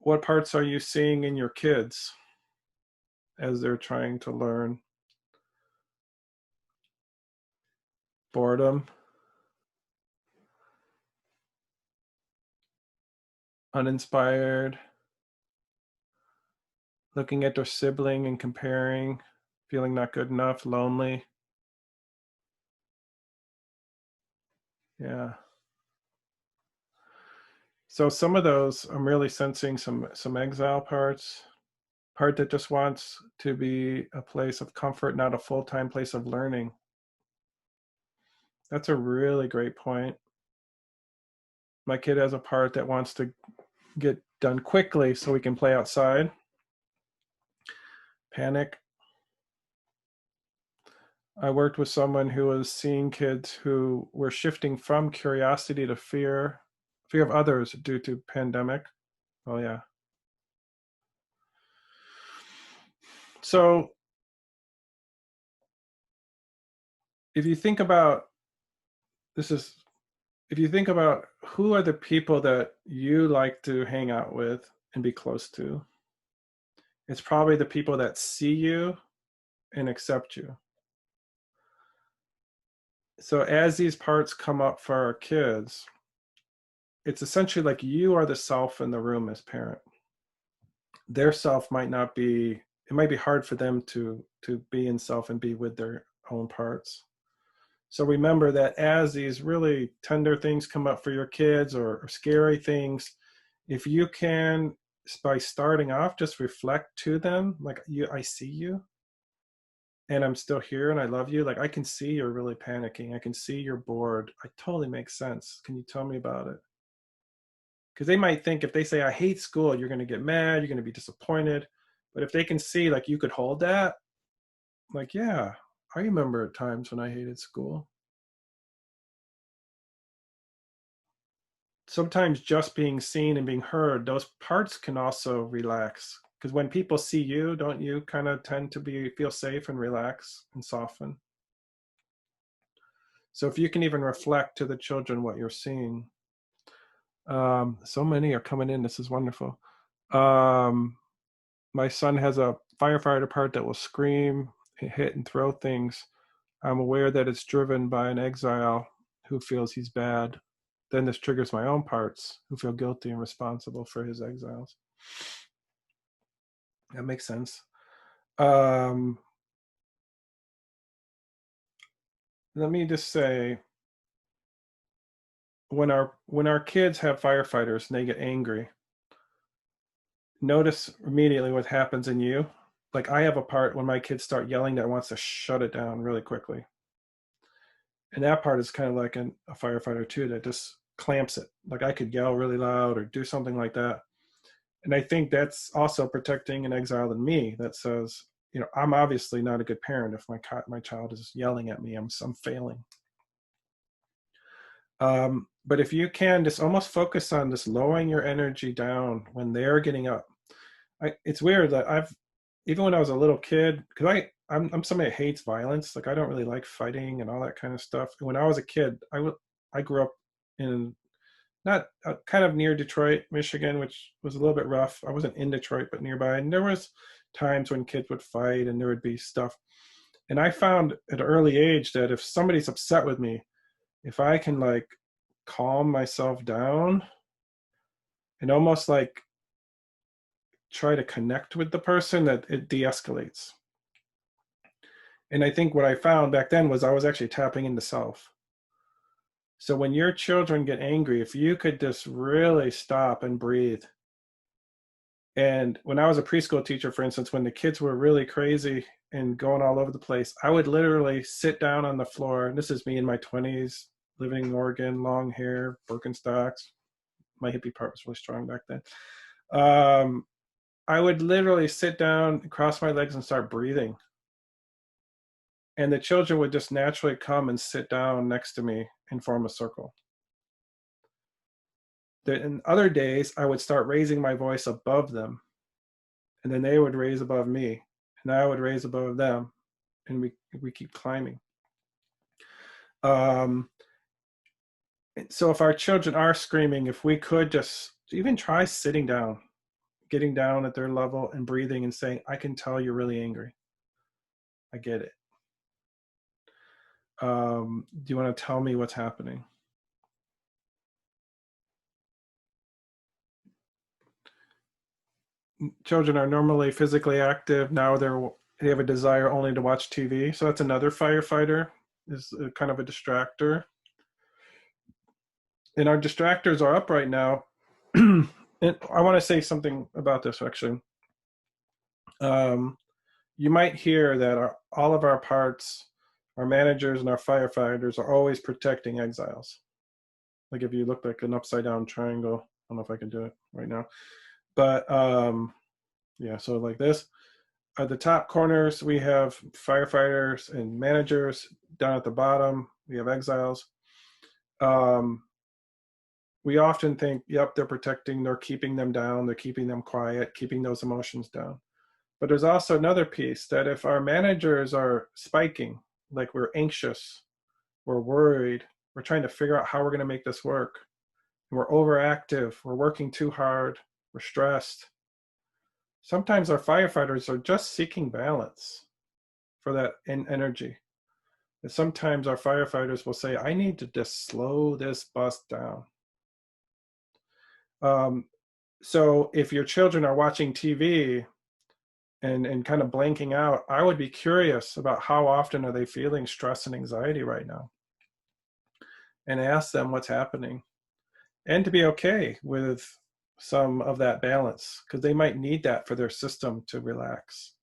What parts are you seeing in your kids as they're trying to learn? Boredom, uninspired, looking at their sibling and comparing, feeling not good enough, lonely. Yeah. So some of those, I'm really sensing some exile parts, part that just wants to be a place of comfort, not a full-time place of learning. That's a really great point. My kid has a part that wants to get done quickly so we can play outside. Panic. I worked with someone who was seeing kids who were shifting from curiosity to fear, fear of others due to pandemic. Oh yeah. So if you think about this is if you think about who are the people that you like to hang out with and be close to, it's probably the people that see you and accept you. So as these parts come up for our kids, it's essentially like you are the self in the room as parent. Their self might not be, it might be hard for them to be in self and be with their own parts. So remember that as these really tender things come up for your kids, or scary things, if you can, by starting off, just reflect to them, like, I see you and I'm still here and I love you. Like, I can see you're really panicking. I can see you're bored. It totally makes sense. Can you tell me about it? Because they might think if they say, I hate school, you're going to get mad, you're going to be disappointed. But if they can see, like, you could hold that, like, yeah, I remember at times when I hated school. Sometimes just being seen and being heard, those parts can also relax. Because when people see you, don't you kind of tend to feel safe and relax and soften? So if you can even reflect to the children what you're seeing. So many are coming in. This is wonderful. My son has a firefighter part that will scream, hit, and throw things. I'm aware that it's driven by an exile who feels he's bad. Then this triggers my own parts who feel guilty and responsible for his exiles. That makes sense. Um, Let me just say, when our kids have firefighters and they get angry, notice immediately what happens in you. Like, I have a part when my kids start yelling that wants to shut it down really quickly. And that part is kind of like a firefighter too, that just clamps it. Like, I could yell really loud or do something like that. And I think that's also protecting an exile in me that says, I'm obviously not a good parent if my child is yelling at me. I'm failing. But if you can just almost focus on just lowering your energy down when they're getting up. It's weird that even when I was a little kid, because I'm somebody that hates violence. Like, I don't really like fighting and all that kind of stuff. And when I was a kid, I grew up in, not kind of near Detroit, Michigan, which was a little bit rough. I wasn't in Detroit, but nearby. And there was times when kids would fight and there would be stuff. And I found at an early age that if somebody's upset with me, if I can, like, calm myself down and almost like try to connect with the person, that it de-escalates. And I think what I found back then was I was actually tapping into self. So when your children get angry, if you could just really stop and breathe. And when I was a preschool teacher, for instance, when the kids were really crazy and going all over the place, I would literally sit down on the floor. And this is me in my 20s, living in Oregon, long hair, Birkenstocks. My hippie part was really strong back then. I would literally sit down, cross my legs, and start breathing. And the children would just naturally come and sit down next to me and form a circle. In other days, I would start raising my voice above them, and then they would raise above me, and I would raise above them, and we keep climbing. So if our children are screaming, if we could just even try sitting down getting down at their level and breathing and saying, I can tell you're really angry. I get it. Do you want to tell me what's happening? Children are normally physically active. Now they have a desire only to watch TV. So that's another firefighter, is a kind of a distractor. And our distractors are up right now. And I want to say something about this actually. Um, you might hear that all of our parts, our managers and our firefighters, are always protecting exiles. Like if you look like an upside down triangle, I don't know if I can do it right now, but yeah, so like this. At the top corners, we have firefighters and managers. Down at the bottom, we have exiles. Um, we often think, yep, they're keeping them down, they're keeping them quiet, keeping those emotions down. But there's also another piece that if our managers are spiking, like we're anxious, we're worried, we're trying to figure out how we're going to make this work, and we're overactive, we're working too hard, we're stressed. Sometimes our firefighters are just seeking balance for that energy. And sometimes our firefighters will say, I need to just slow this bus down. Um, so if your children are watching TV and kind of blanking out, I would be curious about how often are they feeling stress and anxiety right now, and ask them what's happening, and to be okay with some of that balance, because they might need that for their system to relax.